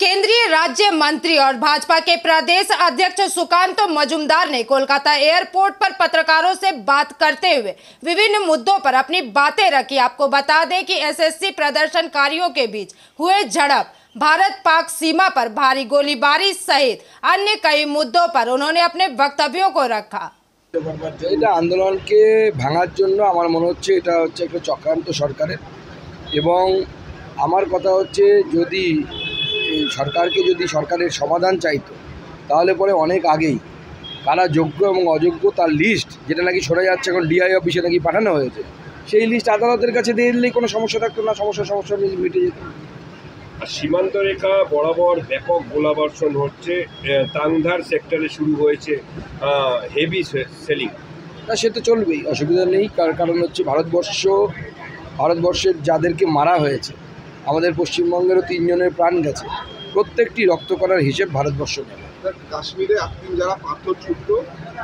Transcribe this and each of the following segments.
केंद्रीय राज्य मंत्री और भाजपा के प्रदेश अध्यक्ष सुकांत मजूमदार ने कोलकाता एयरपोर्ट पर पत्रकारों से बात करते हुए विभिन्न मुद्दों पर अपनी बातें रखी। आपको बता दें कि एसएससी प्रदर्शनकारियों के बीच हुए झड़प, भारत पाक सीमा पर भारी गोलीबारी सहित अन्य कई मुद्दों पर उन्होंने अपने वक्तव्यों को रखा। এটা আন্দোলনকে ভাঙার জন্য আমার মনে হচ্ছে এটা হচ্ছে একটা চক্রান্ত সরকারের, এবং আমার কথা হচ্ছে যদি সরকারকে যদি সরকারের সমাধান চাইতো তাহলে পরে অনেক আগেই কারা যোগ্য এবং অযোগ্য তার লিস্ট, যেটা নাকি শোনা যাচ্ছে এখন ডিআই অফিসে নাকি পাঠানো হয়েছে, সেই লিস্ট আদালতের কাছে দিয়ে দিলেই কোনো সমস্যা থাকতো না, সমস্যা মিটে যেত। সীমান্ত রেখা বরাবর ব্যাপক গোলাবর্ষণ হচ্ছে, তাংধার সেক্টরে শুরু হয়েছে হেভি সেলিং। না, সে তো চলবেই, অসুবিধা নেই। কারণ হচ্ছে ভারতবর্ষের যাদেরকে মারা হয়েছে, আমাদের পশ্চিমবঙ্গেরও 3 জনের প্রাণ গেছে, প্রত্যেকটি রক্তকণার হিসেব ভারতবর্ষ নেবে। কাশ্মীরে এখন যারা পাথর ছুটত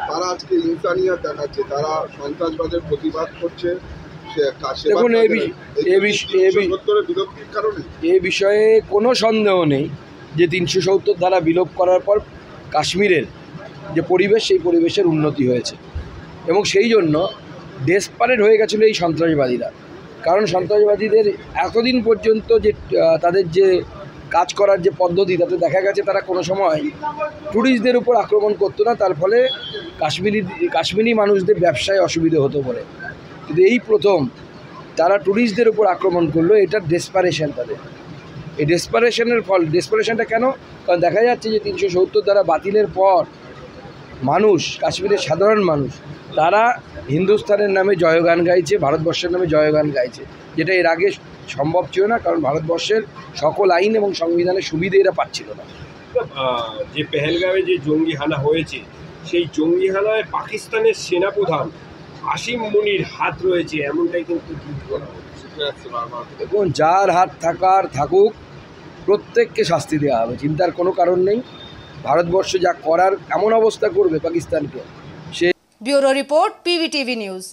তারা আজকে ইনসানিয়াত দেখাচ্ছে, তারা সন্ত্রাসবাদের প্রতিবাদ করছে। দেখুন, এ বিষয়ে কোনো সন্দেহ নেই যে 370 ধারা বিলোপ করার পর কাশ্মীরের যে পরিবেশ, সেই পরিবেশের উন্নতি হয়েছে, এবং সেই জন্য ডেসপারেট হয়ে গেছিলো এই সন্ত্রাসবাদীরা। কারণ সন্ত্রাসবাদীদের এতদিন পর্যন্ত যে তাদের যে কাজ করার যে পদ্ধতি, তাতে দেখা গেছে তারা কোনো সময় ট্যুরিস্টদের উপর আক্রমণ করতো না, তার ফলে কাশ্মীরি মানুষদের ব্যবসায় অসুবিধে হতো বলে। কিন্তু এই প্রথম তারা ট্যুরিস্টদের উপর আক্রমণ করলো, এটা ডেসপারেশন তাদের। এই ডেসপারেশনটা কেন? কারণ দেখা যাচ্ছে যে 370 ধারা বাতিলের পর মানুষ, কাশ্মীরের সাধারণ মানুষ, তারা হিন্দুস্তানের নামে জয়গান গাইছে, ভারতবর্ষের নামে জয়গান গাইছে, যেটা এর আগে সম্ভব ছিল না, কারণ ভারতবর্ষের সকল আইন এবং সংবিধানের সুবিধে এরা পাচ্ছিল না। যে পেহেলগাঁওয়ে যে জঙ্গি হানা হয়েছে, সেই জঙ্গি হানায় পাকিস্তানের সেনাপ্রধান আসিম মুনির হাত রয়েছে, এমনটাই কিন্তু দেখুন, যার হাত থাকুক, প্রত্যেককে শাস্তি দেওয়া হবে, চিন্তার কোনো কারণ নেই। ভারতবর্ষ যা করার এমন অবস্থা করবে পাকিস্তানকে। Bureau report, PVTV news.